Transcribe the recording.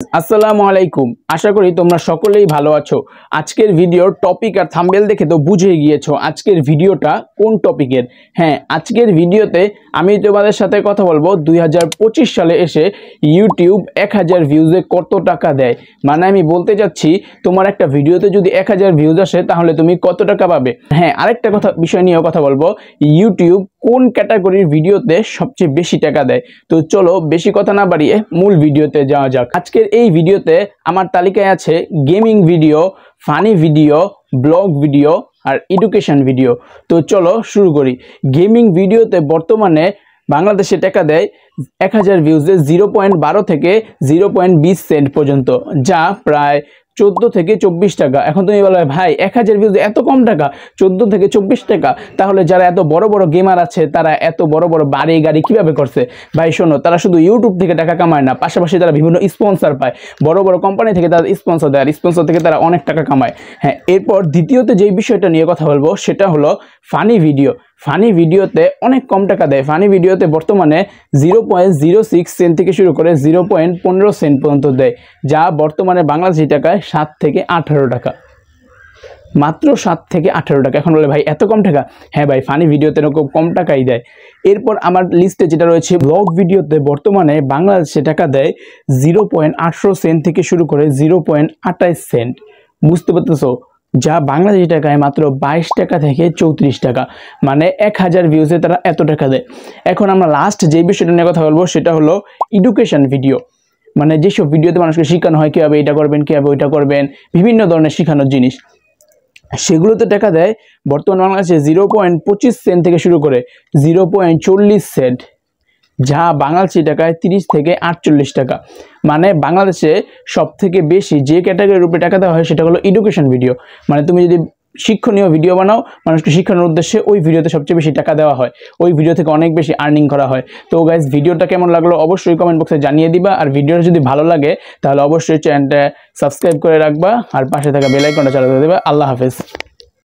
আসসালামু আলাইকুম। আশা করি তোমরা সকলেই ভালো আছো। আজকের ভিডিওর টপিক আর থাম্বনেল দেখে তো বুঝে গিয়েছো আজকের ভিডিওটা কোন টপিকের। হ্যাঁ, আজকের ভিডিওতে আমি তোমাদের সাথে কথা বলবো 2025 সালে এসে ইউটিউব 1000 ভিউজে কত টাকা দেয়। মানে আমি বলতে চাচ্ছি তোমার একটা ভিডিওতে যদি 1000 ভিউজ আসে তাহলে তুমি কত টাকা পাবে। হ্যাঁ, আরেকটা বিষয় নিয়েও কথা বলবো, ইউটিউব কোন ক্যাটাগরির ভিডিওতে সবচেয়ে বেশি টাকা দেয়। তো চলো বেশি কথা না বাড়িয়ে মূল ভিডিওতে যাওয়া যাক। আজকের এই ভিডিওতে আমার তালিকায় আছে gaming video, funny video, vlog video আর এডুকেশন ভিডিও। তো চলো শুরু করি। গেমিং ভিডিওতে বর্তমানে বাংলাদেশে টাকা দেয় 1000 ভিউজে 0.12 থেকে 0.20 সেন্ট পর্যন্ত, যা প্রায় 14 থেকে 24 টাকা। এখন তুমি বলো ভাই 1000 ভিউজে এত কম টাকা, 14 থেকে 24 টাকা, তাহলে যারা এত বড় বড় গেমার আছে তারা এত বড় বড় বাড়ি গাড়ি কিভাবে করছে? ভাই শোনো, তারা শুধু ইউটিউব থেকে টাকা কামায় না, পাশাপাশি তারা বিভিন্ন স্পন্সর পায়, বড় বড় কোম্পানি থেকে তারা স্পন্সর দেয়, আর স্পন্সর থেকে তারা অনেক টাকা কামায়। হ্যাঁ, এরপর দ্বিতীয়তে যেই বিষয়টা নিয়ে কথা বলবো সেটা হলো ফানি ভিডিও। ফানি ভিডিওতে অনেক কম টাকা দেয়। ফানি ভিডিওতে বর্তমানে 0.06 সেন্ট থেকে শুরু করে 0.15 সেন্ট পর্যন্ত দেয়, যা বর্তমানে বাংলাদেশি টাকায় 7 থেকে 18 টাকা। মাত্র 7 থেকে 18 টাকা। এখন বলে ভাই এত কম টাকা? হ্যাঁ ভাই, ফানি ভিডিওতে এরকম কম টাকাই দেয়। এরপর আমার লিস্টে যেটা রয়েছে ব্লগ ভিডিওতে বর্তমানে বাংলাদেশে টাকা দেয় 0.8 সেন্ট থেকে শুরু করে 0.28 সেন্ট। বুঝতে পারতেছো? যা বাংলাদেশি টাকায় মাত্র 22 টাকা থেকে 34 টাকা। মানে 1000 ভিউজে তারা এত টাকা দেয়। এখন আমরা লাস্ট যে বিষয়টা নিয়ে কথা বলবো সেটা হলো এডুকেশন ভিডিও। মানে যেসব ভিডিওতে মানুষকে শেখানো হয় কীভাবে এটা করবেন, কীভাবে ওইটা করবেন, বিভিন্ন ধরনের শেখানোর জিনিস, সেগুলোতে টাকা দেয় বর্তমান বাংলাদেশে 0.25 সেন্ট থেকে শুরু করে 0.40 সেন্ট, যা বাংলাদেশি টাকায় 30 থেকে 48 টাকা। মানে বাংলাদেশে সব থেকে বেশি যে ক্যাটাগরির উপরে টাকা দেওয়া হয় সেটা হলো এডুকেশন ভিডিও। মানে তুমি যদি শিক্ষণীয় ভিডিও বানাও, মানুষকে শিক্ষানোর উদ্দেশ্যে, ওই ভিডিওতে সবচেয়ে বেশি টাকা দেওয়া হয়, ওই ভিডিও থেকে অনেক বেশি আর্নিং করা হয়। তো গাইজ, ভিডিওটা কেমন লাগলো অবশ্যই কমেন্ট বক্সে জানিয়ে দিবা। আর ভিডিওটা যদি ভালো লাগে তাহলে অবশ্যই চ্যানেলটা সাবস্ক্রাইব করে রাখবা আর পাশে থাকা বেল আইকনটা চালাতে দেবা। আল্লাহ হাফেজ।